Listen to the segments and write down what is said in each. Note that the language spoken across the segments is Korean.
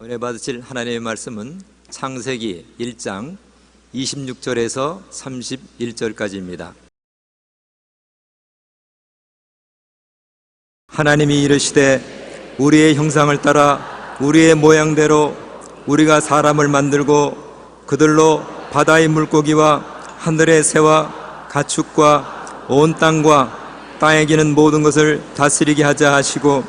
은혜 받으실 하나님의 말씀은 창세기 1장 26절에서 31절까지입니다. 하나님이 이르시되 우리의 형상을 따라 우리의 모양대로 우리가 사람을 만들고 그들로 바다의 물고기와 하늘의 새와 가축과 온 땅과 땅에 기는 모든 것을 다스리게 하자 하시고,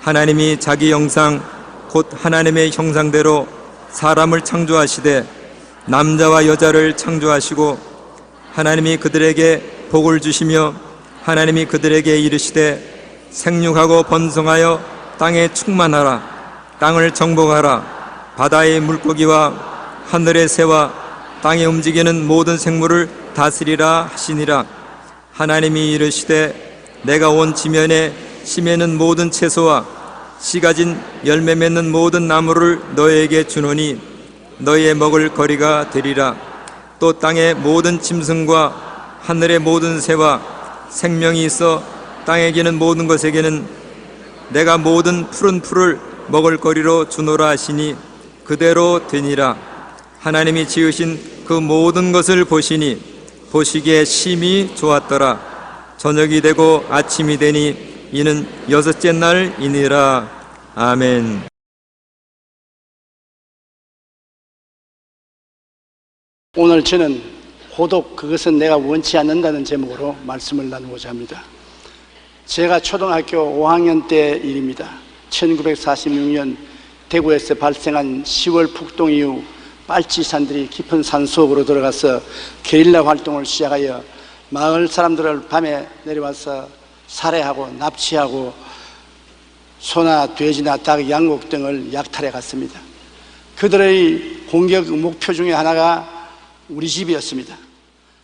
하나님이 자기 형상 곧 하나님의 형상대로 사람을 창조하시되 남자와 여자를 창조하시고, 하나님이 그들에게 복을 주시며 하나님이 그들에게 이르시되 생육하고 번성하여 땅에 충만하라. 땅을 정복하라. 바다의 물고기와 하늘의 새와 땅에 움직이는 모든 생물을 다스리라 하시니라. 하나님이 이르시되 내가 온 지면에 심에는 모든 채소와 씨 가진 열매 맺는 모든 나무를 너희에게 주노니 너희의 먹을 거리가 되리라. 또 땅의 모든 짐승과 하늘의 모든 새와 생명이 있어 땅에 기는 모든 것에게는 내가 모든 푸른 풀을 먹을 거리로 주노라 하시니 그대로 되니라. 하나님이 지으신 그 모든 것을 보시니 보시기에 심히 좋았더라. 저녁이 되고 아침이 되니 이는 여섯째 날이니라. 아멘. 오늘 저는 고독, 그것은 내가 원치 않는다는 제목으로 말씀을 나누고자 합니다. 제가 초등학교 5학년 때 일입니다. 1946년 대구에서 발생한 10월 폭동 이후 빨치산들이 깊은 산속으로 들어가서 게릴라 활동을 시작하여 마을 사람들을 밤에 내려와서 살해하고 납치하고 소나 돼지나 닭, 양곡 등을 약탈해 갔습니다. 그들의 공격 목표 중에 하나가 우리 집이었습니다.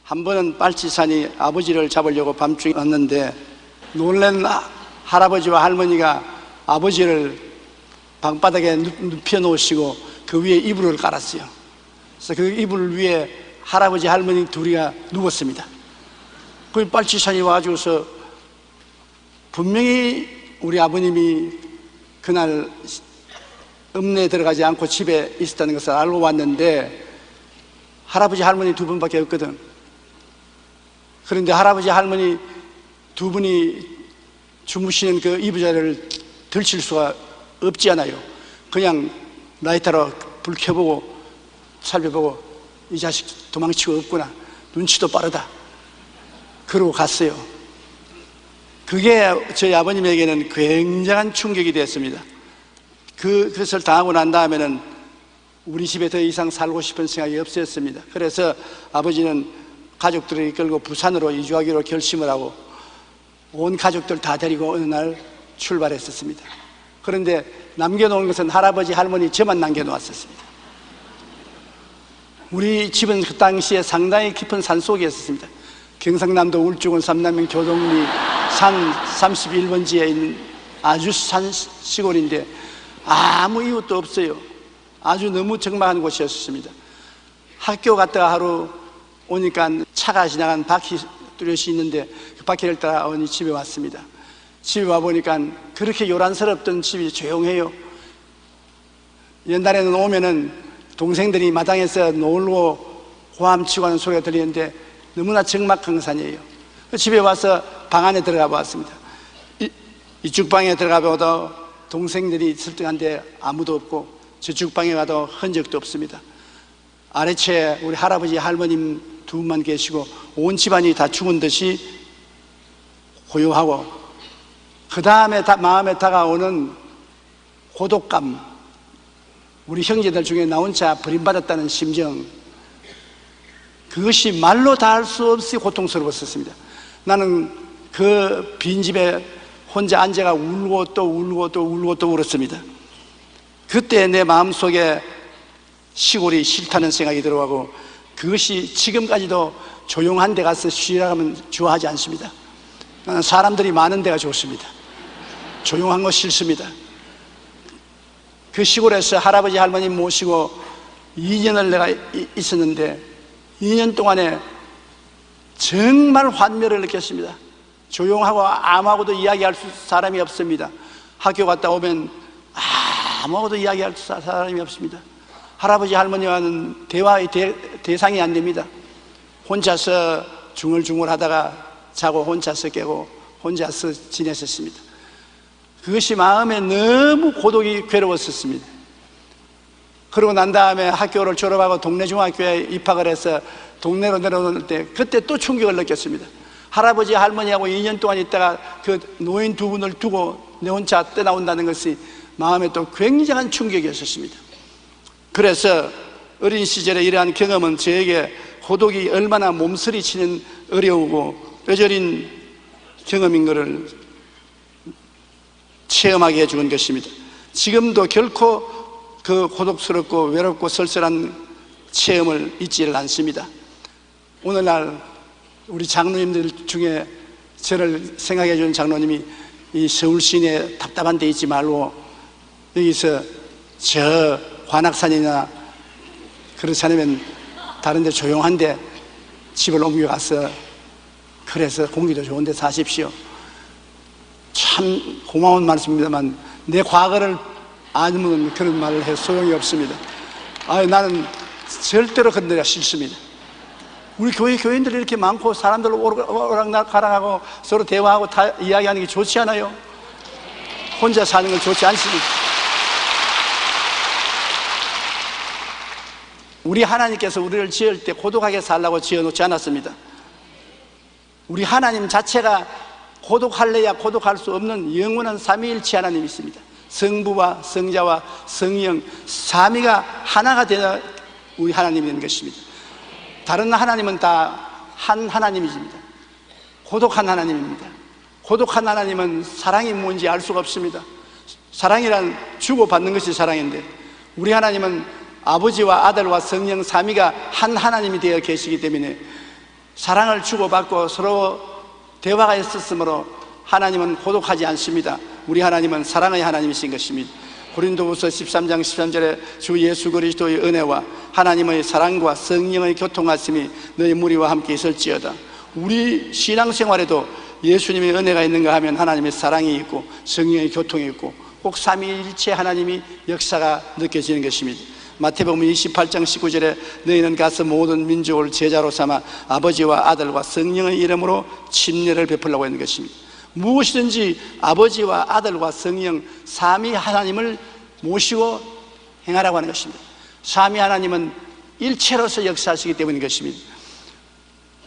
한 번은 빨치산이 아버지를 잡으려고 밤중에 왔는데 놀란 할아버지와 할머니가 아버지를 방바닥에 눕혀 놓으시고 그 위에 이불을 깔았어요. 그래서 그 이불 위에 할아버지 할머니 둘이가 누웠습니다. 그 빨치산이 와가지고서 분명히 우리 아버님이 그날 읍내에 들어가지 않고 집에 있었다는 것을 알고 왔는데 할아버지 할머니 두 분밖에 없거든. 그런데 할아버지 할머니 두 분이 주무시는 그 이부자리를 들칠 수가 없지 않아요. 그냥 라이터로 불 켜보고 살펴보고 이 자식 도망치고 없구나, 눈치도 빠르다, 그러고 갔어요. 그게 저희 아버님에게는 굉장한 충격이 되었습니다. 그것을 당하고 난 다음에는 우리 집에 더 이상 살고 싶은 생각이 없었습니다. 그래서 아버지는 가족들을 이끌고 부산으로 이주하기로 결심을 하고 온 가족들 다 데리고 어느 날 출발했었습니다. 그런데 남겨놓은 것은 할아버지 할머니 저만 남겨놓았었습니다. 우리 집은 그 당시에 상당히 깊은 산속에 있었습니다. 경상남도 울주군 삼남면 교동리 산 31번지에 있는 아주 산 시골인데 아무 이웃도 없어요. 아주 너무 적막한 곳이었습니다. 학교 갔다가 하루 오니까 차가 지나간 바퀴 뚜렷이 있는데 그 바퀴를 따라 어머니 집에 왔습니다. 집에 와보니까 그렇게 요란스럽던 집이 조용해요. 옛날에는 오면은 동생들이 마당에서 놀고 고함치고 하는 소리가 들리는데 너무나 적막한 산이에요. 집에 와서 방 안에 들어가 보았습니다. 이쪽 방에 들어가 보도 동생들이 설득한데 아무도 없고 저쪽 방에 가도 흔적도 없습니다. 아래채에 우리 할아버지 할머님 두 분만 계시고 온 집안이 다 죽은 듯이 고요하고, 그 다음에 마음에 다가오는 고독감, 우리 형제들 중에 나 혼자 버림받았다는 심정, 그것이 말로 다 할 수 없이 고통스러웠습니다. 나는 그 빈집에 혼자 앉아가 울고 또 울고 또 울고 또 울었습니다. 그때 내 마음속에 시골이 싫다는 생각이 들어가고, 그것이 지금까지도 조용한 데 가서 쉬라고 하면 좋아하지 않습니다. 나는 사람들이 많은 데가 좋습니다. 조용한 거 싫습니다. 그 시골에서 할아버지 할머니 모시고 2년을 내가 있었는데 2년 동안에 정말 환멸을 느꼈습니다. 조용하고 아무하고도 이야기할 사람이 없습니다. 학교 갔다 오면 아무하고도 이야기할 사람이 없습니다. 할아버지 할머니와는 대화의 대상이 안 됩니다. 혼자서 중얼중얼 하다가 자고 혼자서 깨고 혼자서 지냈었습니다. 그것이 마음에 너무 고독이 괴로웠었습니다. 그러고 난 다음에 학교를 졸업하고 동네 중학교에 입학을 해서 동네로 내려오는 때 그때 또 충격을 느꼈습니다. 할아버지 할머니하고 2년 동안 있다가 그 노인 두 분을 두고 내 혼자 떠나온다는 것이 마음에 또 굉장한 충격이었습니다. 그래서 어린 시절에 이러한 경험은 저에게 고독이 얼마나 몸서리치는 어려우고 뼈저린 경험인 것을 체험하게 해준 것입니다. 지금도 결코 그 고독스럽고 외롭고 쓸쓸한 체험을 잊지를 않습니다. 오늘날 우리 장로님들 중에 저를 생각해 주는 장로님이 이 서울 시내 답답한 데 있지 말고 여기서 저 관악산이나 그렇지 않으면 다른 데 조용한데 집을 옮겨가서 그래서 공기도 좋은데 사십시오. 참 고마운 말씀입니다만 내 과거를 아니면 그런 말을 해서 소용이 없습니다. 나는 절대로 건드리기가 싫습니다. 우리 교회 교인들이 이렇게 많고 사람들 오락가락하고 서로 대화하고 다 이야기하는 게 좋지 않아요? 혼자 사는 건 좋지 않습니다. 우리 하나님께서 우리를 지을 때 고독하게 살라고 지어놓지 않았습니다. 우리 하나님 자체가 고독할래야 고독할 수 없는 영원한 삼위일체 하나님이 있습니다. 성부와 성자와 성령 삼위가 하나가 되어 우리 하나님이 되는 것입니다. 다른 하나님은 다 한 하나님이십니다. 고독한 하나님입니다. 고독한 하나님은 사랑이 뭔지 알 수가 없습니다. 사랑이란 주고받는 것이 사랑인데 우리 하나님은 아버지와 아들과 성령 삼위가 한 하나님이 되어 계시기 때문에 사랑을 주고받고 서로 대화가 있었으므로 하나님은 고독하지 않습니다. 우리 하나님은 사랑의 하나님이신 것입니다. 고린도후서 13장 13절에 주 예수 그리스도의 은혜와 하나님의 사랑과 성령의 교통하심이 너희 무리와 함께 있을지어다. 우리 신앙생활에도 예수님의 은혜가 있는가 하면 하나님의 사랑이 있고 성령의 교통이 있고 꼭 삼위일체 하나님이 역사가 느껴지는 것입니다. 마태복음 28장 19절에 너희는 가서 모든 민족을 제자로 삼아 아버지와 아들과 성령의 이름으로 침례를 베풀라고 하는 것입니다. 무엇이든지 아버지와 아들과 성령 삼위 하나님을 모시고 행하라고 하는 것입니다. 삼위 하나님은 일체로서 역사하시기 때문인 것입니다.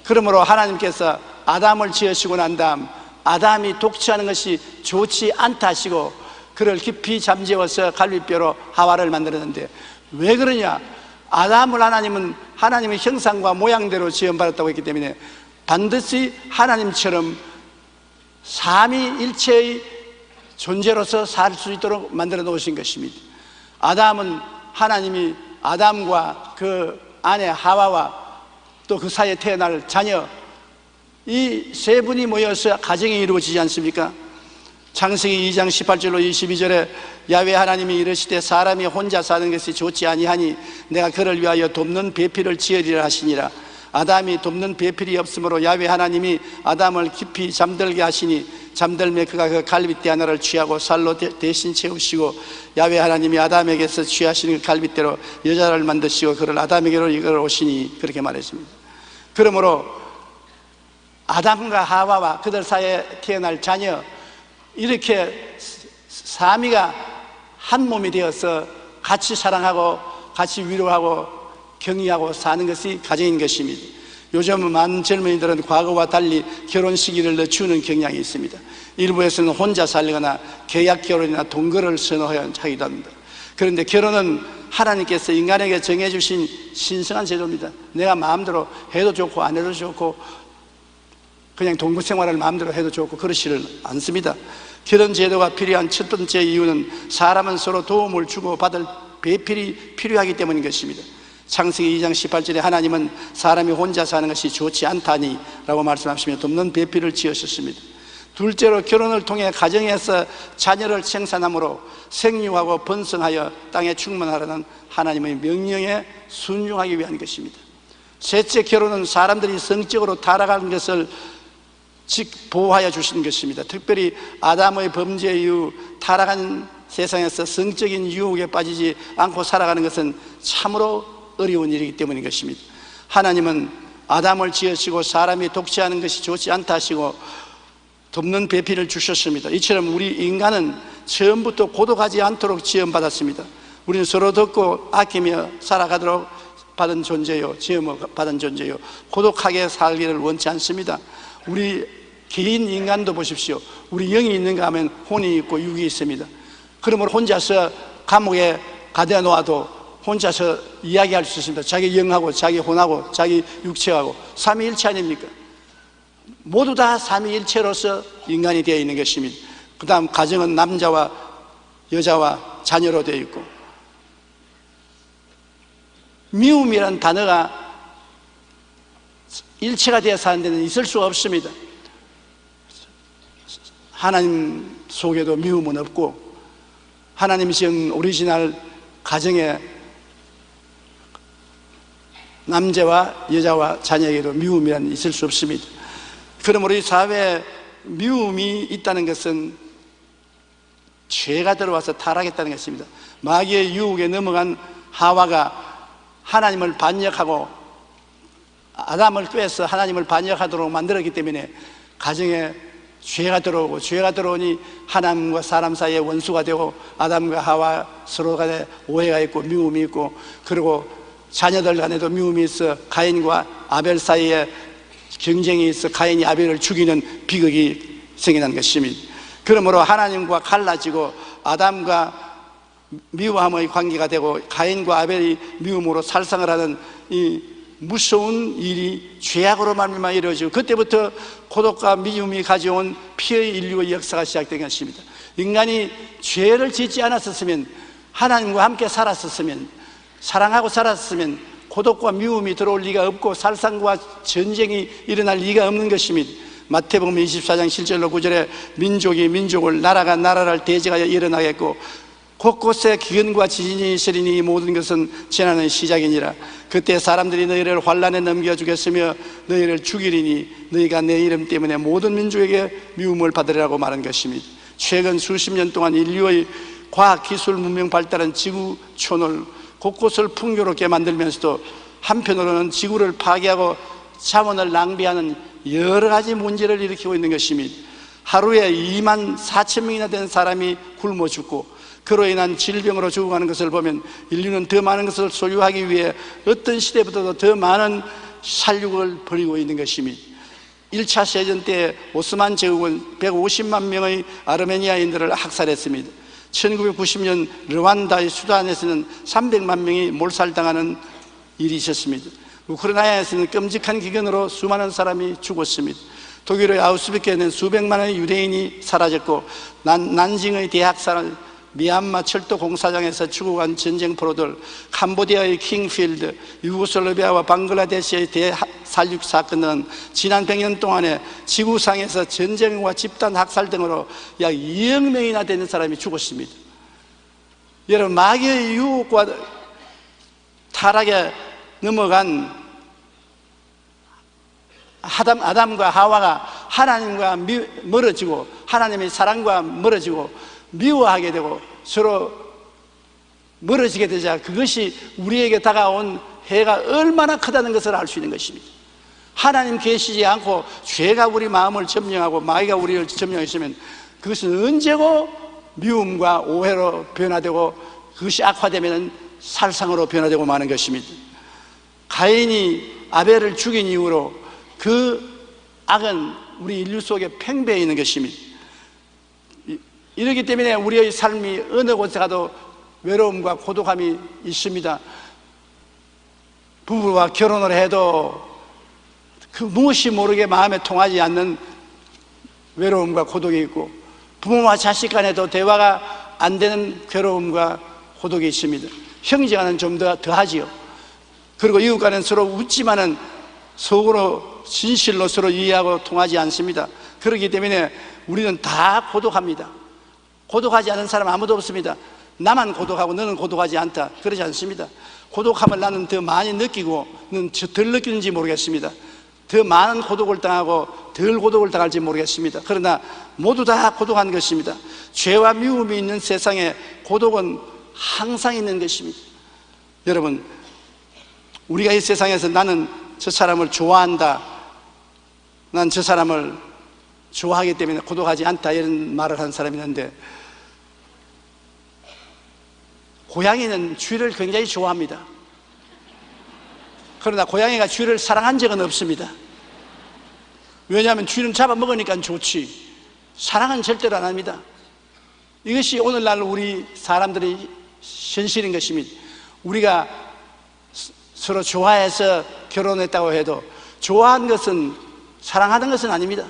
그러므로 하나님께서 아담을 지으시고 난 다음 아담이 독취하는 것이 좋지 않다 하시고 그를 깊이 잠재워서 갈비뼈로 하와를 만들었는데 왜 그러냐? 아담을 하나님은 하나님의 형상과 모양대로 지음받았다고 했기 때문에 반드시 하나님처럼 삼위일체의 존재로서 살 수 있도록 만들어 놓으신 것입니다. 아담은 하나님이 아담과 그 아내 하와와 또 그 사이에 태어날 자녀 이 세 분이 모여서 가정이 이루어지지 않습니까? 창세기 2장 18절로 22절에 야훼 하나님이 이르시되 사람이 혼자 사는 것이 좋지 아니하니 내가 그를 위하여 돕는 배필을 지으리라 하시니라. 아담이 돕는 배필이 없으므로 야훼 하나님이 아담을 깊이 잠들게 하시니 잠들매 그가 그 갈빗대 하나를 취하고 살로 대신 채우시고 야훼 하나님이 아담에게서 취하시는 그 갈빗대로 여자를 만드시고 그를 아담에게로 이끌어 오시니 그렇게 말했습니다. 그러므로 아담과 하와와 그들 사이에 태어날 자녀 이렇게 삼위가 한 몸이 되어서 같이 사랑하고 같이 위로하고 격려하고 사는 것이 가정인 것입니다. 요즘 많은 젊은이들은 과거와 달리 결혼 시기를 늦추는 경향이 있습니다. 일부에서는 혼자 살거나 계약 결혼이나 동거를 선호하기도 합니다. 그런데 결혼은 하나님께서 인간에게 정해주신 신성한 제도입니다. 내가 마음대로 해도 좋고 안 해도 좋고 그냥 동거 생활을 마음대로 해도 좋고 그렇지를 않습니다. 결혼 제도가 필요한 첫 번째 이유는 사람은 서로 도움을 주고 받을 배필이 필요하기 때문인 것입니다. 창세기 2장 18절에 하나님은 사람이 혼자 사는 것이 좋지 않다니 라고 말씀하시며 돕는 배필을 지으셨습니다. 둘째로 결혼을 통해 가정에서 자녀를 생산함으로 생육하고 번성하여 땅에 충만하라는 하나님의 명령에 순종하기 위한 것입니다. 셋째, 결혼은 사람들이 성적으로 타락하는 것을 보호하여 주신 것입니다. 특별히 아담의 범죄 이후 타락한 세상에서 성적인 유혹에 빠지지 않고 살아가는 것은 참으로 어려운 일이기 때문인 것입니다. 하나님은 아담을 지으시고 사람이 독재하는 것이 좋지 않다 하시고 돕는 배필을 주셨습니다. 이처럼 우리 인간은 처음부터 고독하지 않도록 지음받았습니다. 우리는 서로 돕고 아끼며 살아가도록 받은 존재요, 지음을 받은 존재요, 고독하게 살기를 원치 않습니다. 우리 개인 인간도 보십시오. 우리 영이 있는가 하면 혼이 있고 육이 있습니다. 그러므로 혼자서 감옥에 가둬 놓아도 혼자서 이야기할 수 있습니다. 자기 영하고 자기 혼하고 자기 육체하고 삼위일체 아닙니까? 모두 다 삼위일체로서 인간이 되어 있는 것입니다. 그 다음 가정은 남자와 여자와 자녀로 되어 있고, 미움이라는 단어가 일체가 되어 사는 데는 있을 수가 없습니다. 하나님 속에도 미움은 없고, 하나님이 지은 오리지널 가정에 남자와 여자와 자녀에게도 미움이란 있을 수 없습니다. 그러므로 이 사회에 미움이 있다는 것은 죄가 들어와서 타락했다는 것입니다. 마귀의 유혹에 넘어간 하와가 하나님을 반역하고 아담을 꿰서 하나님을 반역하도록 만들었기 때문에 가정에 죄가 들어오고, 죄가 들어오니 하나님과 사람 사이에 원수가 되고 아담과 하와 서로 간에 오해가 있고 미움이 있고, 그리고 자녀들 간에도 미움이 있어 가인과 아벨 사이에 경쟁이 있어 가인이 아벨을 죽이는 비극이 생겨난 것입니다. 그러므로 하나님과 갈라지고 아담과 미워함의 관계가 되고 가인과 아벨이 미움으로 살상을 하는 이 무서운 일이 죄악으로 말미암아 이루어지고, 그때부터 고독과 미움이 가져온 피의 인류의 역사가 시작된 것입니다. 인간이 죄를 짓지 않았었으면, 하나님과 함께 살았었으면, 사랑하고 살았으면 고독과 미움이 들어올 리가 없고 살상과 전쟁이 일어날 리가 없는 것입니다. 마태복음 24장 7절로 9절에 민족이 민족을, 나라가 나라를 대적하여 일어나겠고 곳곳에 기근과 지진이 있으리니 이 모든 것은 재난의 시작이니라. 그때 사람들이 너희를 환난에 넘겨주겠으며 너희를 죽이리니 너희가 내 이름 때문에 모든 민족에게 미움을 받으리라고 말한 것입니다. 최근 수십 년 동안 인류의 과학기술 문명 발달한 지구촌을 곳곳을 풍요롭게 만들면서도 한편으로는 지구를 파괴하고 자원을 낭비하는 여러 가지 문제를 일으키고 있는 것입니다. 하루에 2만 4천 명이나 되는 사람이 굶어 죽고 그로 인한 질병으로 죽어가는 것을 보면 인류는 더 많은 것을 소유하기 위해 어떤 시대보다도 더 많은 살육을 벌이고 있는 것입니다. 1차 세전 때 오스만 제국은 150만 명의 아르메니아인들을 학살했습니다. 1990년 르완다의 수단에서는 300만 명이 몰살당하는 일이 있었습니다. 우크라이나에서는 끔찍한 기근으로 수많은 사람이 죽었습니다. 독일의 아우슈비츠에는 수백만의 유대인이 사라졌고 난징의 대학살, 미얀마 철도 공사장에서 죽어간 전쟁포로들, 캄보디아의 킹필드, 유고슬라비아와 방글라데시의 대살육 사건은 지난 100년 동안에 지구상에서 전쟁과 집단 학살 등으로 약 2억 명이나 되는 사람이 죽었습니다. 여러분, 마귀의 유혹과 타락에 넘어간 아담과 하와가 하나님과 멀어지고 하나님의 사랑과 멀어지고 미워하게 되고 서로 멀어지게 되자 그것이 우리에게 다가온 해가 얼마나 크다는 것을 알 수 있는 것입니다. 하나님 계시지 않고 죄가 우리 마음을 점령하고 마귀가 우리를 점령했으면 그것은 언제고 미움과 오해로 변화되고 그것이 악화되면 살상으로 변화되고 마는 것입니다. 가인이 아벨을 죽인 이후로 그 악은 우리 인류 속에 팽배해 있는 것입니다. 이렇기 때문에 우리의 삶이 어느 곳에 가도 외로움과 고독함이 있습니다. 부부와 결혼을 해도 그 무엇이 모르게 마음에 통하지 않는 외로움과 고독이 있고, 부모와 자식 간에도 대화가 안 되는 괴로움과 고독이 있습니다. 형제간은 좀 더하지요. 그리고 이웃 간은 서로 웃지만은 속으로 진실로 서로 이해하고 통하지 않습니다. 그렇기 때문에 우리는 다 고독합니다. 고독하지 않은 사람 아무도 없습니다. 나만 고독하고 너는 고독하지 않다, 그러지 않습니다. 고독함을 나는 더 많이 느끼고 너는 덜 느끼는지 모르겠습니다. 더 많은 고독을 당하고 덜 고독을 당할지 모르겠습니다. 그러나 모두 다 고독한 것입니다. 죄와 미움이 있는 세상에 고독은 항상 있는 것입니다. 여러분, 우리가 이 세상에서 나는 저 사람을 좋아한다, 난 저 사람을 좋아하기 때문에 고독하지 않다, 이런 말을 하는 사람이 있는데, 고양이는 쥐를 굉장히 좋아합니다. 그러나 고양이가 쥐를 사랑한 적은 없습니다. 왜냐하면 쥐는 잡아먹으니까 좋지, 사랑은 절대로 안 합니다. 이것이 오늘날 우리 사람들의 현실인 것입니다. 우리가 서로 좋아해서 결혼했다고 해도 좋아하는 것은, 사랑하는 것은 아닙니다.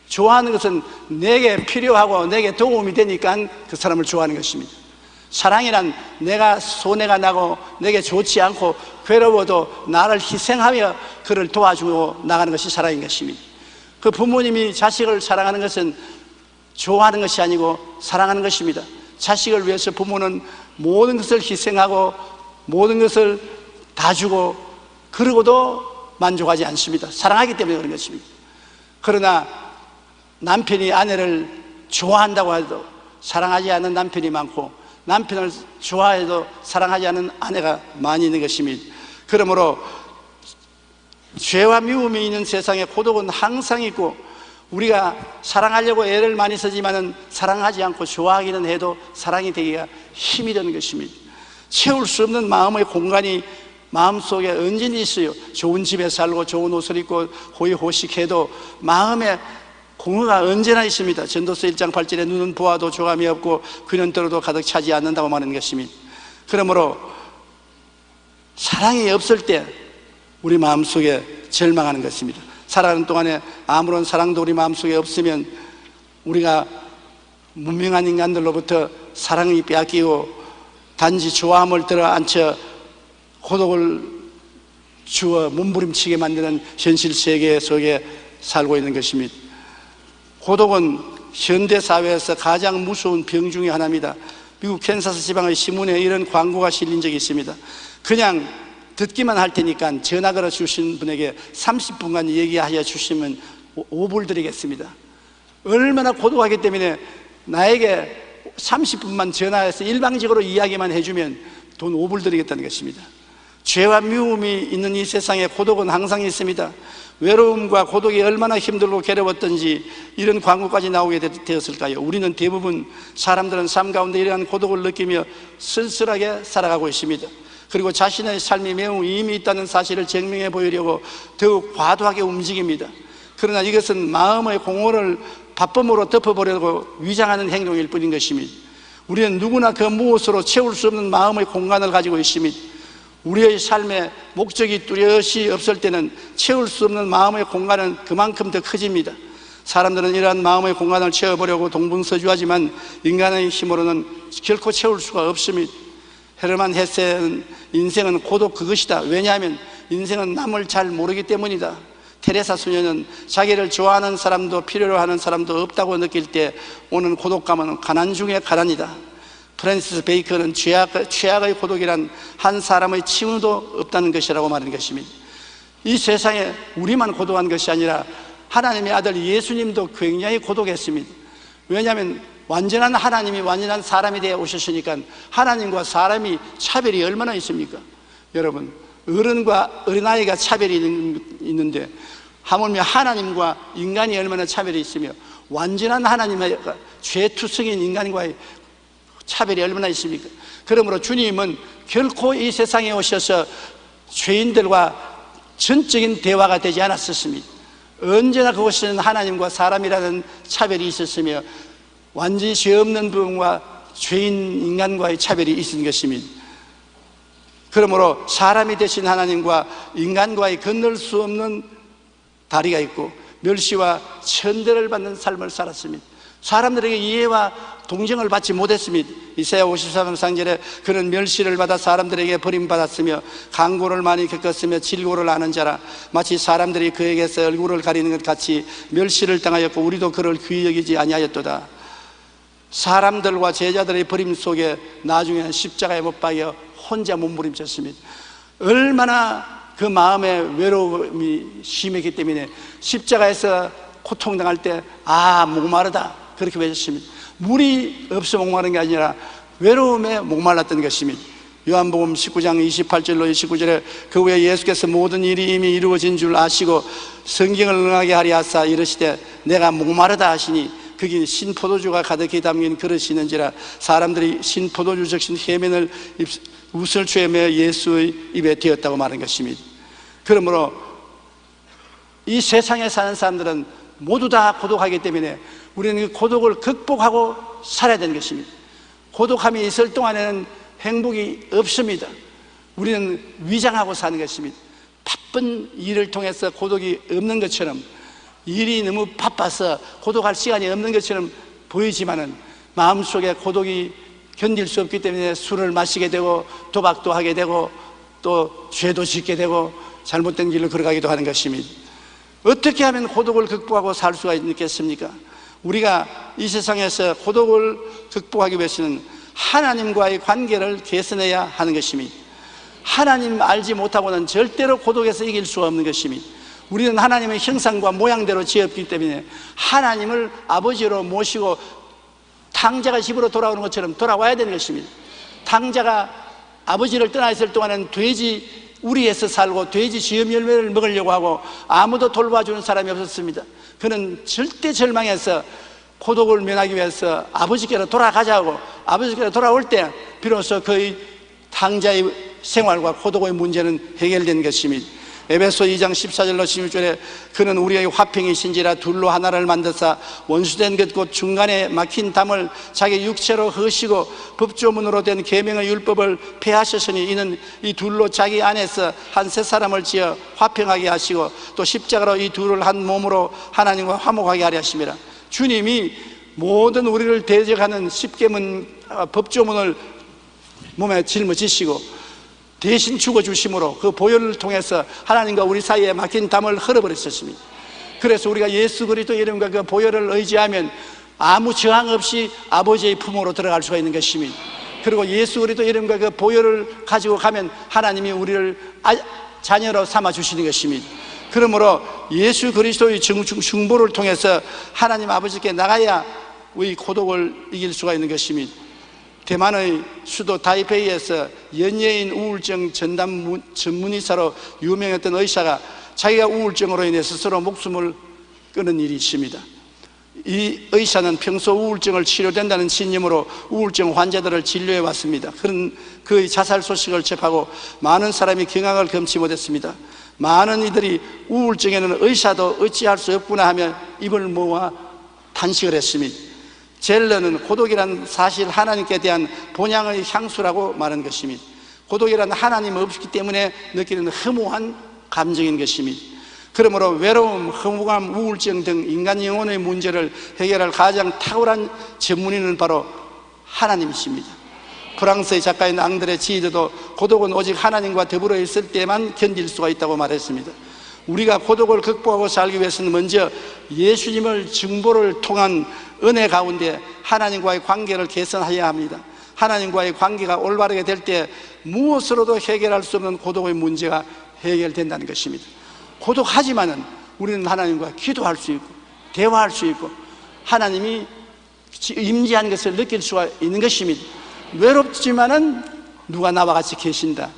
좋아하는 것은 내게 필요하고 내게 도움이 되니까 그 사람을 좋아하는 것입니다. 사랑이란 내가 손해가 나고 내게 좋지 않고 괴로워도 나를 희생하며 그를 도와주고 나가는 것이 사랑인 것입니다. 그 부모님이 자식을 사랑하는 것은 좋아하는 것이 아니고 사랑하는 것입니다. 자식을 위해서 부모는 모든 것을 희생하고 모든 것을 다 주고, 그러고도 만족하지 않습니다. 사랑하기 때문에 그런 것입니다. 그러나 남편이 아내를 좋아한다고 해도 사랑하지 않는 남편이 많고, 남편을 좋아해도 사랑하지 않는 아내가 많이 있는 것입니다. 그러므로 죄와 미움이 있는 세상에 고독은 항상 있고, 우리가 사랑하려고 애를 많이 쓰지만은 사랑하지 않고 좋아하기는 해도 사랑이 되기가 힘이 드는 것입니다. 채울 수 없는 마음의 공간이 마음속에 언제나 있어요. 좋은 집에 살고 좋은 옷을 입고 호의호식해도 마음에 공허가 언제나 있습니다. 전도서 1장 8절에 눈은 보아도 조감이 없고 귀는 들어도 가득 차지 않는다고 말하는 것입니다. 그러므로 사랑이 없을 때 우리 마음속에 절망하는 것입니다. 살아가는 동안에 아무런 사랑도 우리 마음속에 없으면 우리가 무명한 인간들로부터 사랑이 빼앗기고 단지 좋아함을 들어앉혀 고독을 주어 몸부림치게 만드는 현실 세계 속에 살고 있는 것입니다. 고독은 현대사회에서 가장 무서운 병 중에 하나입니다. 미국 캔사스 지방의 신문에 이런 광고가 실린 적이 있습니다. 그냥 듣기만 할 테니까 전화 걸어 주신 분에게 30분간 얘기하여 주시면 5불 드리겠습니다. 얼마나 고독하기 때문에 나에게 30분만 전화해서 일방적으로 이야기만 해주면 돈 5불 드리겠다는 것입니다. 죄와 미움이 있는 이 세상에 고독은 항상 있습니다. 외로움과 고독이 얼마나 힘들고 괴로웠던지 이런 광고까지 나오게 되었을까요? 우리는 대부분 사람들은 삶 가운데 이러한 고독을 느끼며 쓸쓸하게 살아가고 있습니다. 그리고 자신의 삶이 매우 의미 있다는 사실을 증명해 보이려고 더욱 과도하게 움직입니다. 그러나 이것은 마음의 공허를 바쁨으로 덮어보려고 위장하는 행동일 뿐인 것입니다. 우리는 누구나 그 무엇으로 채울 수 없는 마음의 공간을 가지고 있습니다. 우리의 삶에 목적이 뚜렷이 없을 때는 채울 수 없는 마음의 공간은 그만큼 더 커집니다. 사람들은 이러한 마음의 공간을 채워보려고 동분서주하지만 인간의 힘으로는 결코 채울 수가 없습니다. 헤르만 헤세는 인생은 고독 그것이다. 왜냐하면 인생은 남을 잘 모르기 때문이다. 테레사 수녀는 자기를 좋아하는 사람도 필요로 하는 사람도 없다고 느낄 때 오는 고독감은 가난 중에 가난이다. 프랜시스 베이컨은 최악의 고독이란 한 사람의 칭호도 없다는 것이라고 말하는 것입니다. 이 세상에 우리만 고독한 것이 아니라 하나님의 아들 예수님도 굉장히 고독했습니다. 왜냐하면 완전한 하나님이 완전한 사람이 되어 오셨으니까 하나님과 사람이 차별이 얼마나 있습니까? 여러분, 어른과 어린아이가 차별이 있는데 하물며 하나님과 인간이 얼마나 차별이 있으며 완전한 하나님의 죄투성인 인간과의 차별이 얼마나 있습니까? 그러므로 주님은 결코 이 세상에 오셔서 죄인들과 전적인 대화가 되지 않았었습니다. 언제나 그곳에는 하나님과 사람이라는 차별이 있었으며 완전히 죄 없는 부분과 죄인 인간과의 차별이 있은 것입니다. 그러므로 사람이 되신 하나님과 인간과의 건널 수 없는 다리가 있고 멸시와 천대를 받는 삶을 살았습니다. 사람들에게 이해와 동정을 받지 못했습니다. 이사야 53장 3절에 그는 멸시를 받아 사람들에게 버림받았으며 강고를 많이 겪었으며 질고를 아는 자라. 마치 사람들이 그에게서 얼굴을 가리는 것 같이 멸시를 당하였고 우리도 그를 귀히 여기지 아니하였도다. 사람들과 제자들의 버림 속에 나중에는 십자가에 못 박여 혼자 몸부림쳤습니다. 얼마나 그 마음에 외로움이 심했기 때문에 십자가에서 고통당할 때 목마르다 그렇게 외쳤습니다. 물이 없어 목마른 게 아니라 외로움에 목말랐던 것입니다. 요한복음 19장 28절로 29절에 그 후에 예수께서 모든 일이 이미 이루어진 줄 아시고 성경을 응하게 하리 하사 이르시되 내가 목마르다 하시니 거기 신포도주가 가득히 담긴 그릇이 있는지라 사람들이 신포도주 적신 해면을 웃을 취하며 예수의 입에 대었다고 말한 것입니다. 그러므로 이 세상에 사는 사람들은 모두 다 고독하기 때문에 우리는 그 고독을 극복하고 살아야 되는 것입니다. 고독함이 있을 동안에는 행복이 없습니다. 우리는 위장하고 사는 것입니다. 바쁜 일을 통해서 고독이 없는 것처럼, 일이 너무 바빠서 고독할 시간이 없는 것처럼 보이지만은 마음속에 고독이 견딜 수 없기 때문에 술을 마시게 되고 도박도 하게 되고 또 죄도 짓게 되고 잘못된 길로 걸어가기도 하는 것입니다. 어떻게 하면 고독을 극복하고 살 수가 있겠습니까? 우리가 이 세상에서 고독을 극복하기 위해서는 하나님과의 관계를 개선해야 하는 것입니다. 하나님 알지 못하고는 절대로 고독에서 이길 수가 없는 것입니다. 우리는 하나님의 형상과 모양대로 지었기 때문에 하나님을 아버지로 모시고 탕자가 집으로 돌아오는 것처럼 돌아와야 되는 것입니다. 탕자가 아버지를 떠나 있을 동안은 돼지 우리에서 살고 돼지 지음 열매를 먹으려고 하고 아무도 돌봐주는 사람이 없었습니다. 그는 절대 절망해서 고독을 면하기 위해서 아버지께로 돌아가자고, 아버지께로 돌아올 때 비로소 그의 탕자의 생활과 고독의 문제는 해결된 것입니다. 에베소 2장 14절로 16절에 그는 우리의 화평이신지라 둘로 하나를 만드사 원수된 것 곧 중간에 막힌 담을 자기 육체로 허시고 법조문으로 된 계명의 율법을 폐하셨으니 이는 이 둘로 자기 안에서 한 세 사람을 지어 화평하게 하시고 또 십자가로 이 둘을 한 몸으로 하나님과 화목하게 하려 하심이라. 주님이 모든 우리를 대적하는 십계문 법조문을 몸에 짊어지시고 대신 죽어주심으로 그 보혈을 통해서 하나님과 우리 사이에 막힌 담을 흘러버렸습니다. 그래서 우리가 예수 그리스도의 이름과 그 보혈을 의지하면 아무 저항 없이 아버지의 품으로 들어갈 수가 있는 것입니다. 그리고 예수 그리스도의 이름과 그 보혈을 가지고 가면 하나님이 우리를 자녀로 삼아주시는 것입니다. 그러므로 예수 그리스도의 중보를 통해서 하나님 아버지께 나가야 우리 고독을 이길 수가 있는 것입니다. 대만의 수도 타이페이에서 연예인 우울증 전담 전문의사로 유명했던 의사가 자기가 우울증으로 인해 스스로 목숨을 끊은 일이 있습니다. 이 의사는 평소 우울증을 치료된다는 신념으로 우울증 환자들을 진료해 왔습니다. 그런 그의 자살 소식을 접하고 많은 사람이 경악을 금치 못했습니다. 많은 이들이 우울증에는 의사도 어찌할 수 없구나 하며 입을 모아 탄식을 했습니다. 젤러는 고독이란 사실 하나님께 대한 본향의 향수라고 말한 것입니다. 고독이란 하나님 없기 때문에 느끼는 허무한 감정인 것입니다. 그러므로 외로움, 허무감, 우울증 등 인간 영혼의 문제를 해결할 가장 탁월한 전문의는 바로 하나님이십니다. 프랑스의 작가인 앙드레 지드도 고독은 오직 하나님과 더불어 있을 때만 견딜 수가 있다고 말했습니다. 우리가 고독을 극복하고 살기 위해서는 먼저 예수님을 증보를 통한 은혜 가운데 하나님과의 관계를 개선해야 합니다. 하나님과의 관계가 올바르게 될 때 무엇으로도 해결할 수 없는 고독의 문제가 해결된다는 것입니다. 고독하지만은 우리는 하나님과 기도할 수 있고 대화할 수 있고 하나님이 임재한 것을 느낄 수가 있는 것입니다. 외롭지만은 누가 나와 같이 계신다.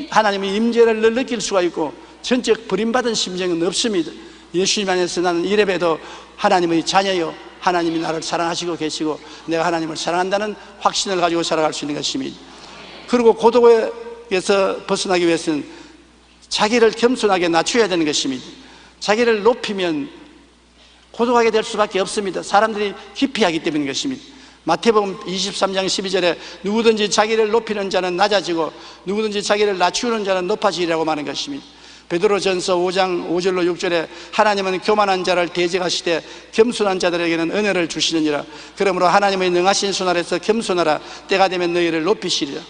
하나님의 임재를 늘 느낄 수가 있고 전적 버림받은 심정은 없습니다. 예수님 안에서 나는 이래봬도 하나님의 자녀요, 하나님이 나를 사랑하시고 계시고 내가 하나님을 사랑한다는 확신을 가지고 살아갈 수 있는 것입니다. 그리고 고독에서 벗어나기 위해서는 자기를 겸손하게 낮춰야 되는 것입니다. 자기를 높이면 고독하게 될 수밖에 없습니다. 사람들이 기피하기 때문인 것입니다. 마태복음 23장 12절에 누구든지 자기를 높이는 자는 낮아지고 누구든지 자기를 낮추는 자는 높아지리라고 말하는 것입니다. 베드로전서 5장 5절로 6절에 하나님은 교만한 자를 대적하시되 겸손한 자들에게는 은혜를 주시느니라. 그러므로 하나님의 능하신 손 아래서 겸손하라. 때가 되면 너희를 높이시리라.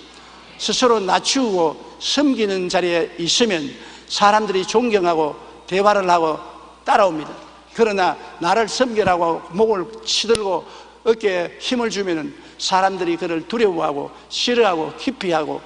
스스로 낮추고 섬기는 자리에 있으면 사람들이 존경하고 대화를 하고 따라옵니다. 그러나 나를 섬기라고 목을 치들고 어깨에 힘을 주면은 사람들이 그를 두려워하고 싫어하고 기피하고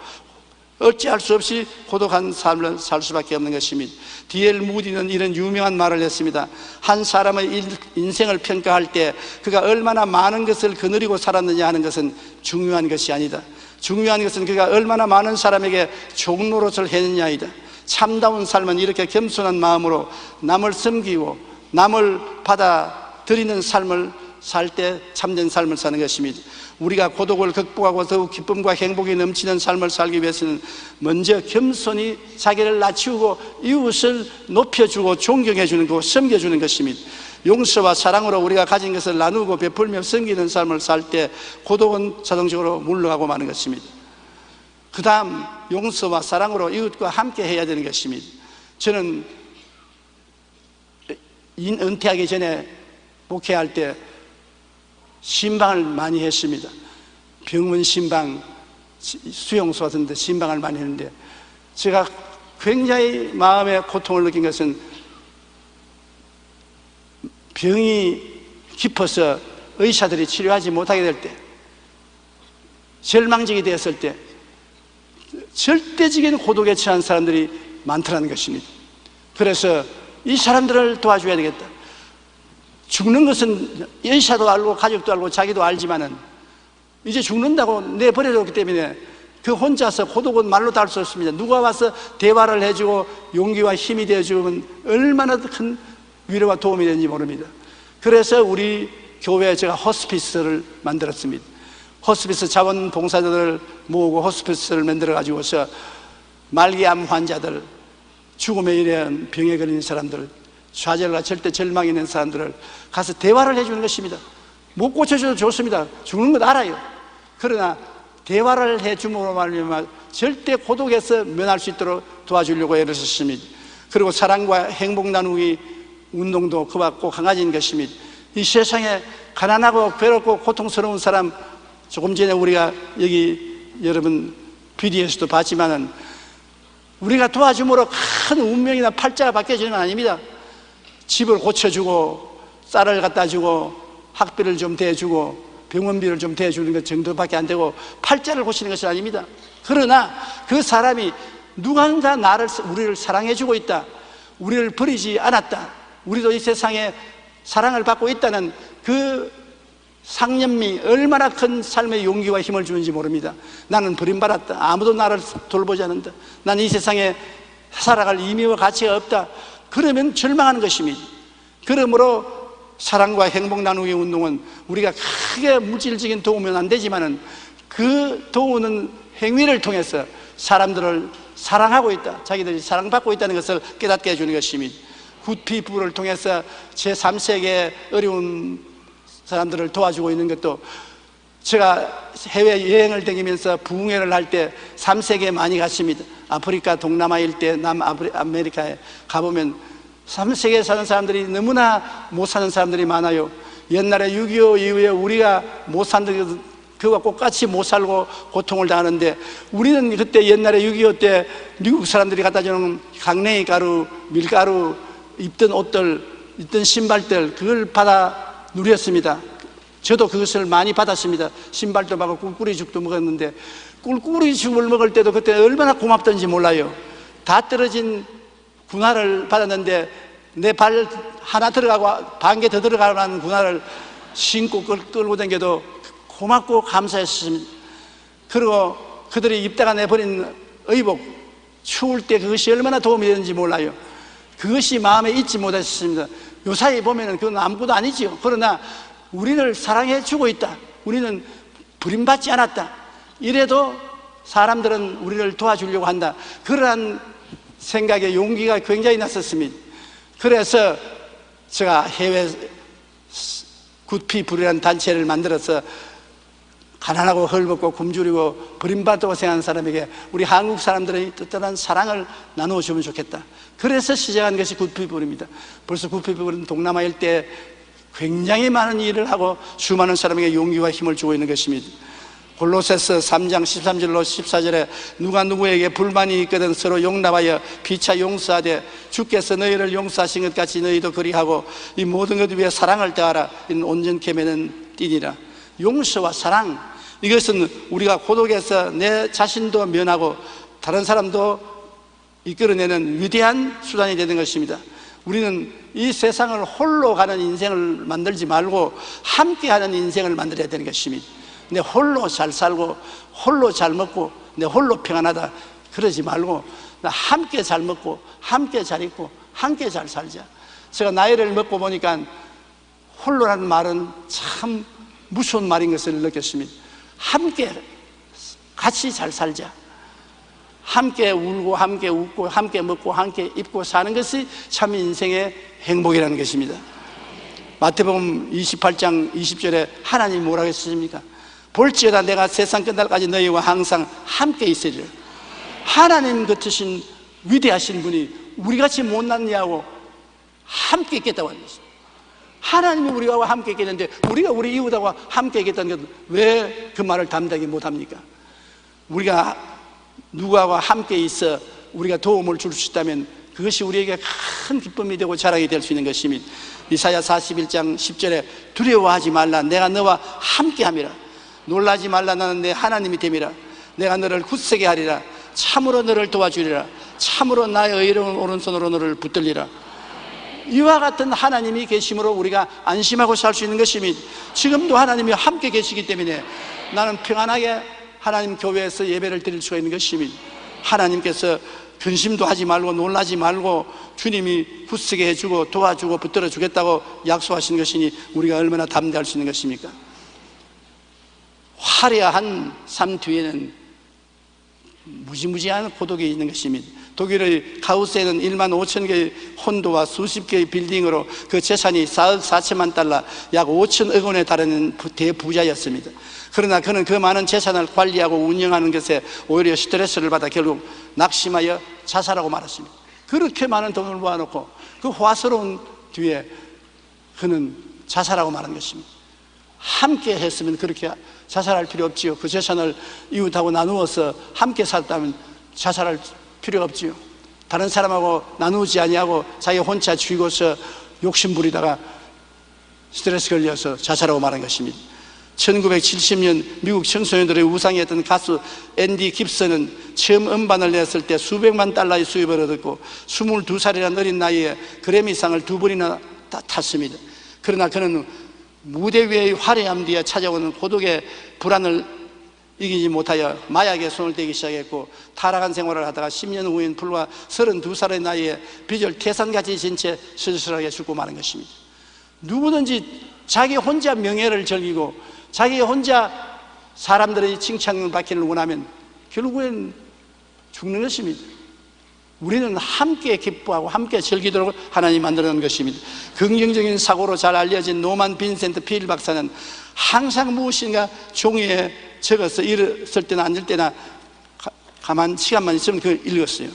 어찌할 수 없이 고독한 삶을 살 수밖에 없는 것입니다. D.L. 무디는 이런 유명한 말을 했습니다. 한 사람의 인생을 평가할 때 그가 얼마나 많은 것을 거느리고 살았느냐 하는 것은 중요한 것이 아니다. 중요한 것은 그가 얼마나 많은 사람에게 종로릇을 했느냐이다. 참다운 삶은 이렇게 겸손한 마음으로 남을 섬기고 남을 받아들이는 삶을 살 때 참된 삶을 사는 것입니다. 우리가 고독을 극복하고 더욱 기쁨과 행복이 넘치는 삶을 살기 위해서는 먼저 겸손히 자기를 낮추고 이웃을 높여주고 존경해주는 것, 섬겨주는 것입니다. 용서와 사랑으로 우리가 가진 것을 나누고 베풀며 섬기는 삶을 살 때 고독은 자동적으로 물러가고 마는 것입니다. 그 다음 용서와 사랑으로 이웃과 함께 해야 되는 것입니다. 저는 은퇴하기 전에 목회할 때 신방을 많이 했습니다. 병원 신방, 수용소 같은 데 신방을 많이 했는데 제가 굉장히 마음의 고통을 느낀 것은 병이 깊어서 의사들이 치료하지 못하게 될 때, 절망적이 되었을 때 절대적인 고독에 처한 사람들이 많더라는 것입니다. 그래서 이 사람들을 도와줘야 되겠다. 죽는 것은 의사도 알고 가족도 알고 자기도 알지만은 이제 죽는다고 내버려졌기 때문에 그 혼자서 고독은 말로 다 할 수 없습니다. 누가 와서 대화를 해주고 용기와 힘이 되어주면 얼마나 큰 위로와 도움이 되는지 모릅니다. 그래서 우리 교회에 제가 호스피스를 만들었습니다. 호스피스 자원봉사자들을 모으고 호스피스를 만들어 가지고서 말기암 환자들, 죽음에 이른 병에 걸린 사람들, 좌절과 절대 절망이 있는 사람들을 가서 대화를 해주는 것입니다. 못 고쳐줘도 좋습니다. 죽는 것 알아요. 그러나 대화를 해줌으로 말미암아 절대 고독에서 면할 수 있도록 도와주려고 애를 썼습니다. 그리고 사랑과 행복 나누기 운동도 그와 꼭 한 가지인 것입니다. 이 세상에 가난하고 괴롭고 고통스러운 사람, 조금 전에 우리가 여기 여러분 BDS도 봤지만은 우리가 도와줌으로 큰 운명이나 팔자가 바뀌어지는 건 아닙니다. 집을 고쳐주고 쌀을 갖다 주고 학비를 좀 대주고 병원비를 좀 대주는 것 정도밖에 안 되고 팔자를 고치는 것이 아닙니다. 그러나 그 사람이 누군가 우리를 사랑해주고 있다, 우리를 버리지 않았다, 우리도 이 세상에 사랑을 받고 있다는 그 상념이 얼마나 큰 삶의 용기와 힘을 주는지 모릅니다. 나는 버림받았다, 아무도 나를 돌보지 않는다, 나는 이 세상에 살아갈 의미와 가치가 없다, 그러면 절망하는 것입니다. 그러므로 사랑과 행복 나누기 운동은 우리가 크게 물질적인 도움은 안 되지만은 그 도우는 행위를 통해서 사람들을 사랑하고 있다, 자기들이 사랑받고 있다는 것을 깨닫게 해주는 것입니다. 굿피플을 통해서 제3세계의 어려운 사람들을 도와주고 있는 것도, 제가 해외여행을 다니면서 부흥회를 할 때 3세계에 많이 갔습니다. 아프리카, 동남아 일대, 남아메리카에 가보면 3세계에 사는 사람들이 너무나 못 사는 사람들이 많아요. 옛날에 6.25 이후에 우리가 못 사는 그와 똑같이 못 살고 고통을 당하는데, 우리는 그때 옛날에 6.25 때 미국 사람들이 갖다 주는 강냉이 가루, 밀가루, 입던 옷들, 입던 신발들, 그걸 받아 누렸습니다. 저도 그것을 많이 받았습니다. 신발도 받고 꿀꿀이죽도 먹었는데, 꿀꿀이죽을 먹을 때도 그때 얼마나 고맙던지 몰라요. 다 떨어진 군화를 받았는데 내 발 하나 들어가고 반 개 더 들어가는 군화를 신고 끌고 다녀도 고맙고 감사했습니다. 그리고 그들이 입다가 내버린 의복, 추울 때 그것이 얼마나 도움이 되는지 몰라요. 그것이 마음에 잊지 못했습니다. 요사이 보면은 그건 아무것도 아니지요. 그러나 우리를 사랑해 주고 있다, 우리는 버림받지 않았다, 이래도 사람들은 우리를 도와주려고 한다, 그러한 생각에 용기가 굉장히 났었습니다. 그래서 제가 해외 굿피플이라는 단체를 만들어서 가난하고 헐벗고 굶주리고 버림받고 생각하는 사람에게 우리 한국 사람들의 뜻뜻한 사랑을 나누어주면 좋겠다, 그래서 시작한 것이 굿피플입니다. 벌써 굿피플은 동남아 일대에 굉장히 많은 일을 하고 수많은 사람에게 용기와 힘을 주고 있는 것입니다. 골로새서 3장 13절로 14절에 누가 누구에게 불만이 있거든 서로 용납하여 피차 용서하되 주께서 너희를 용서하신 것 같이 너희도 그리하고 이 모든 것 위에 사랑을 더하라, 이는 온전케 맺는 띠니라. 용서와 사랑, 이것은 우리가 고독에서 내 자신도 면하고 다른 사람도 이끌어내는 위대한 수단이 되는 것입니다. 우리는 이 세상을 홀로 가는 인생을 만들지 말고 함께하는 인생을 만들어야 되는 것입니다. 내 홀로 잘 살고 홀로 잘 먹고 내 홀로 평안하다 그러지 말고 나 함께 잘 먹고 함께 잘 입고 함께 잘 살자. 제가 나이를 먹고 보니까 홀로라는 말은 참 무서운 말인 것을 느꼈습니다. 함께 같이 잘 살자. 함께 울고 함께 웃고 함께 먹고 함께 입고 사는 것이 참 인생의 행복이라는 것입니다. 마태복음 28장 20절에 하나님이 뭐라고 했습니까? 볼지어다 내가 세상 끝날까지 너희와 항상 함께 있으리라. 하나님 같으신 위대하신 분이 우리같이 못났냐고 함께 있겠다고 하는 것입니다. 하나님이 우리와 함께 있겠는데 우리가 우리 이웃하고 함께 있겠다는 것 왜 그 말을 담당하지 못합니까? 우리가 누구와 함께 있어 우리가 도움을 줄 수 있다면 그것이 우리에게 큰 기쁨이 되고 자랑이 될 수 있는 것입니다. 이사야 41장 10절에 두려워하지 말라 내가 너와 함께 함이라. 놀라지 말라 나는 내 하나님이 됨이라. 내가 너를 굳세게 하리라. 참으로 너를 도와주리라. 참으로 나의 의로운 오른손으로 너를 붙들리라. 이와 같은 하나님이 계심으로 우리가 안심하고 살 수 있는 것입니다. 지금도 하나님이 함께 계시기 때문에 나는 평안하게 하나님 교회에서 예배를 드릴 수가 있는 것입니다. 하나님께서 근심도 하지 말고 놀라지 말고 주님이 굳세게 해주고 도와주고 붙들어 주겠다고 약속하신 것이니 우리가 얼마나 담대할 수 있는 것입니까? 화려한 삶 뒤에는 무지무지한 고독이 있는 것입니다. 독일의 가우스에는 1만 5천 개의 혼도와 수십 개의 빌딩으로 그 재산이 4억 4천만 달러 약 5천억 원에 달하는 대부자였습니다. 그러나 그는 그 많은 재산을 관리하고 운영하는 것에 오히려 스트레스를 받아 결국 낙심하여 자살하고 말았습니다. 그렇게 많은 돈을 모아놓고 그 화스러운 뒤에 그는 자살하고 말한 것입니다. 함께 했으면 그렇게 자살할 필요 없지요. 그 재산을 이웃하고 나누어서 함께 살았다면 자살할 필요 없지요. 다른 사람하고 나누지 아니하고 자기 혼자 죽이고서 욕심 부리다가 스트레스 걸려서 자살하고 말한 것입니다. 1970년 미국 청소년들의 우상이었던 가수 앤디 깁슨은 처음 음반을 냈을 때 수백만 달러의 수입을 얻었고 22살이라는 어린 나이에 그래미상을 2번이나 탔습니다. 그러나 그는 무대 위의 화려함 뒤에 찾아오는 고독의 불안을 이기지 못하여 마약에 손을 대기 시작했고 타락한 생활을 하다가 10년 후인 불과 32살의 나이에 비절 태산같이 진 채 슬슬하게 죽고 마는 것입니다. 누구든지 자기 혼자 명예를 즐기고 자기 혼자 사람들의 칭찬을 받기를 원하면 결국엔 죽는 것입니다. 우리는 함께 기뻐하고 함께 즐기도록 하나님이 만들어 놓은 것입니다. 긍정적인 사고로 잘 알려진 노만 빈센트 필 박사는 항상 무엇인가 종이에 적어서 일었을 때나 앉을 때나 가만 시간만 있으면 그걸 읽었어요.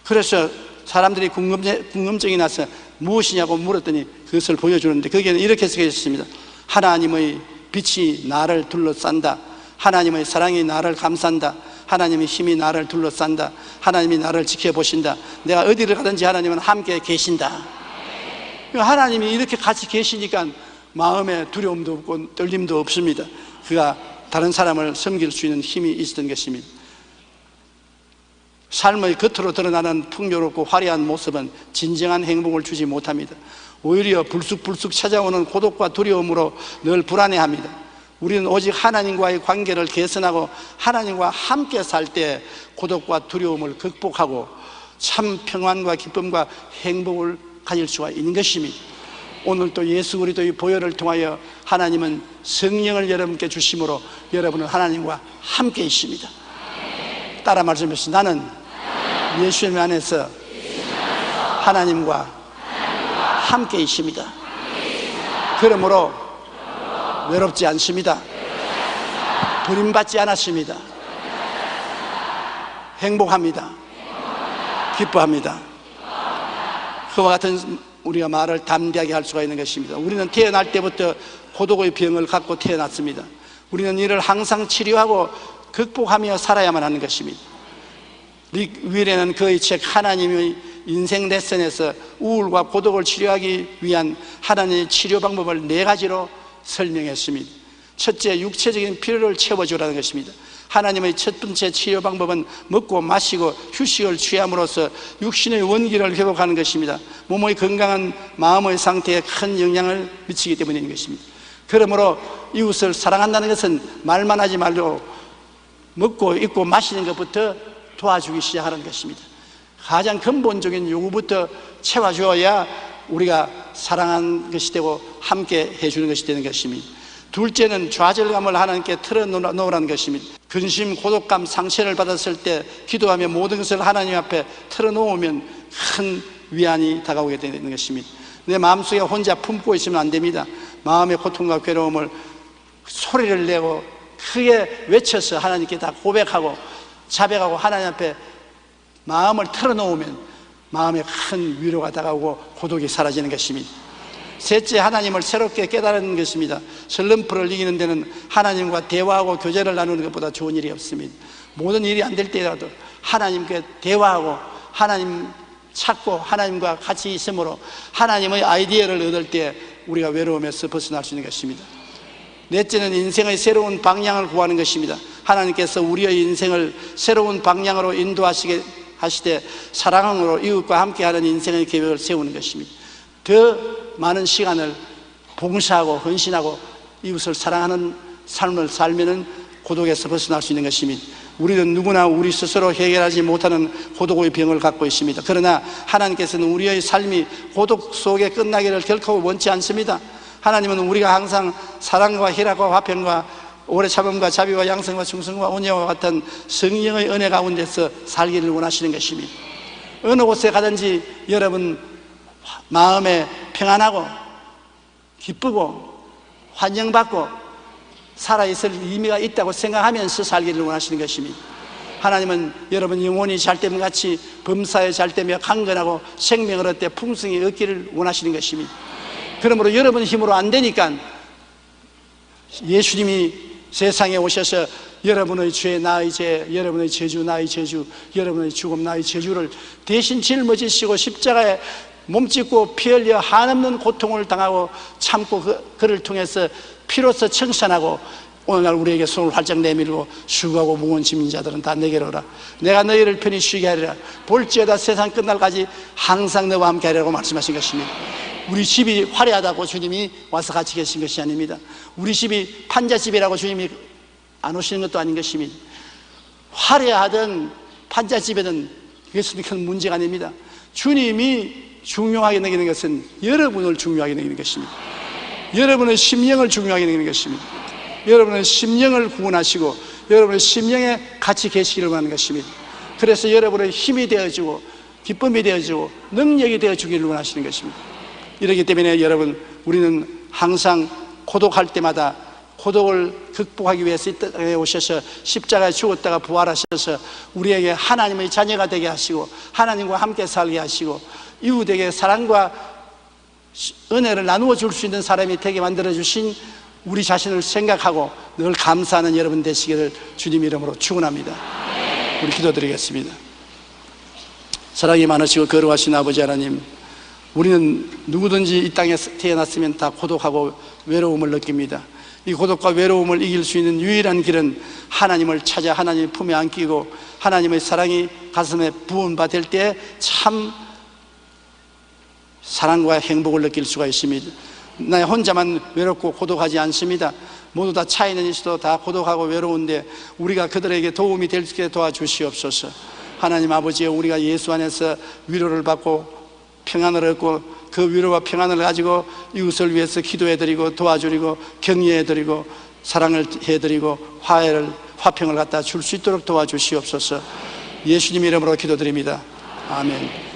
그래서 사람들이 궁금증이 나서 무엇이냐고 물었더니 그것을 보여주는데 거기에는 이렇게 쓰여 있습니다. 하나님의 빛이 나를 둘러싼다. 하나님의 사랑이 나를 감싼다. 하나님의 힘이 나를 둘러싼다. 하나님이 나를 지켜보신다. 내가 어디를 가든지 하나님은 함께 계신다. 하나님이 이렇게 같이 계시니까 마음에 두려움도 없고 떨림도 없습니다. 그가 다른 사람을 섬길 수 있는 힘이 있었던 것입니다. 삶의 겉으로 드러나는 풍요롭고 화려한 모습은 진정한 행복을 주지 못합니다. 오히려 불쑥불쑥 찾아오는 고독과 두려움으로 늘 불안해합니다. 우리는 오직 하나님과의 관계를 개선하고 하나님과 함께 살 때 고독과 두려움을 극복하고 참 평안과 기쁨과 행복을 가질 수가 있는 것입니다. 오늘 또 예수 그리스도의 보혈을 통하여 하나님은 성령을 여러분께 주심으로 여러분은 하나님과 함께 있습니다. 따라 말씀하시죠. 나는 예수님 안에서 하나님과 함께 있습니다. 그러므로 외롭지 않습니다. 버림받지 않았습니다. 행복합니다. 기뻐합니다. 그와 같은 우리가 말을 담대하게 할 수가 있는 것입니다. 우리는 태어날 때부터 고독의 병을 갖고 태어났습니다. 우리는 이를 항상 치료하고 극복하며 살아야만 하는 것입니다. 릭 윌에는 그의 책 하나님의 인생 레슨에서 우울과 고독을 치료하기 위한 하나님의 치료 방법을 4가지로 설명했습니다. 첫째, 육체적인 필요를 채워주라는 것입니다. 하나님의 첫 번째 치료 방법은 먹고 마시고 휴식을 취함으로써 육신의 원기를 회복하는 것입니다. 몸의 건강한 마음의 상태에 큰 영향을 미치기 때문인 것입니다. 그러므로 이웃을 사랑한다는 것은 말만 하지 말고 먹고 입고 마시는 것부터 도와주기 시작하는 것입니다. 가장 근본적인 요구부터 채워주어야 우리가 사랑하는 것이 되고 함께 해주는 것이 되는 것입니다. 둘째는 좌절감을 하나님께 털어놓으라는 것입니다. 근심, 고독감, 상처를 받았을 때 기도하며 모든 것을 하나님 앞에 털어놓으면 큰 위안이 다가오게 되는 것입니다. 내 마음속에 혼자 품고 있으면 안 됩니다. 마음의 고통과 괴로움을 소리를 내고 크게 외쳐서 하나님께 다 고백하고 자백하고 하나님 앞에 마음을 털어놓으면 마음에 큰 위로가 다가오고 고독이 사라지는 것입니다. 셋째, 하나님을 새롭게 깨달은 것입니다. 슬럼프를 이기는 데는 하나님과 대화하고 교제를 나누는 것보다 좋은 일이 없습니다. 모든 일이 안 될 때라도 하나님께 대화하고 하나님 찾고 하나님과 같이 있으므로 하나님의 아이디어를 얻을 때 우리가 외로움에서 벗어날 수 있는 것입니다. 넷째는 인생의 새로운 방향을 구하는 것입니다. 하나님께서 우리의 인생을 새로운 방향으로 인도하시게 하시되 사랑으로 이웃과 함께하는 인생의 계획을 세우는 것입니다. 더 많은 시간을 봉사하고 헌신하고 이웃을 사랑하는 삶을 살면은 고독에서 벗어날 수 있는 것입니다. 우리는 누구나 우리 스스로 해결하지 못하는 고독의 병을 갖고 있습니다. 그러나 하나님께서는 우리의 삶이 고독 속에 끝나기를 결코 원치 않습니다. 하나님은 우리가 항상 사랑과 희락과 화평과 오래 참음과 자비와 양성과 충성과 온유와 같은 성령의 은혜 가운데서 살기를 원하시는 것입니다. 어느 곳에 가든지 여러분 마음에 평안하고 기쁘고 환영받고 살아있을 의미가 있다고 생각하면서 살기를 원하시는 것입니다. 하나님은 여러분 영혼이 잘됨같이 범사에 잘되며 강건하고 생명을 얻되 풍성히 얻기를 원하시는 것입니다. 그러므로 여러분 힘으로 안 되니까 예수님이 세상에 오셔서 여러분의 죄 나의 죄, 여러분의 저주 나의 저주, 여러분의 죽음 나의 저주를 대신 짊어지시고 십자가에 몸짓고 피 흘려 한없는 고통을 당하고 참고 그를 통해서 피로써 청산하고 오늘날 우리에게 손을 활짝 내밀고 수고하고 무거운 짐진 자들은 다 내게로 오라. 내가 너희를 편히 쉬게 하리라. 볼지어다 세상 끝날까지 항상 너와 함께 하리라고 말씀하신 것입니다. 우리 집이 화려하다고 주님이 와서 같이 계신 것이 아닙니다. 우리 집이 판잣집이라고 주님이 안 오시는 것도 아닌 것입니다. 화려하든 판잣집이든 그것은 큰 문제가 아닙니다. 주님이 중요하게 여기는 것은 여러분을 중요하게 여기는 것입니다. 여러분의 심령을 중요하게 여기는 것입니다. 여러분의 심령을 구원하시고 여러분의 심령에 같이 계시기를 원하는 것입니다. 그래서 여러분의 힘이 되어주고 기쁨이 되어주고 능력이 되어주기를 원하시는 것입니다. 이렇기 때문에 여러분, 우리는 항상 고독할 때마다 고독을 극복하기 위해서 이 땅에 오셔서 십자가에 죽었다가 부활하셔서 우리에게 하나님의 자녀가 되게 하시고 하나님과 함께 살게 하시고 이웃에게 사랑과 은혜를 나누어 줄 수 있는 사람이 되게 만들어 주신 우리 자신을 생각하고 늘 감사하는 여러분 되시기를 주님 이름으로 축원합니다. 우리 기도드리겠습니다. 사랑이 많으시고 거룩하신 아버지 하나님, 우리는 누구든지 이 땅에 태어났으면 다 고독하고 외로움을 느낍니다. 이 고독과 외로움을 이길 수 있는 유일한 길은 하나님을 찾아 하나님의 품에 안기고 하나님의 사랑이 가슴에 부은 바 될 때 참 사랑과 행복을 느낄 수가 있습니다. 나 혼자만 외롭고 고독하지 않습니다. 모두 다 차이는 있어도 다 고독하고 외로운데 우리가 그들에게 도움이 될 수 있게 도와주시옵소서. 하나님 아버지, 우리가 예수 안에서 위로를 받고 평안을 얻고 그 위로와 평안을 가지고 이웃을 위해서 기도해드리고 도와드리고 격려해드리고 사랑을 해드리고 화평을 갖다 줄 수 있도록 도와주시옵소서. 예수님 이름으로 기도드립니다. 아멘.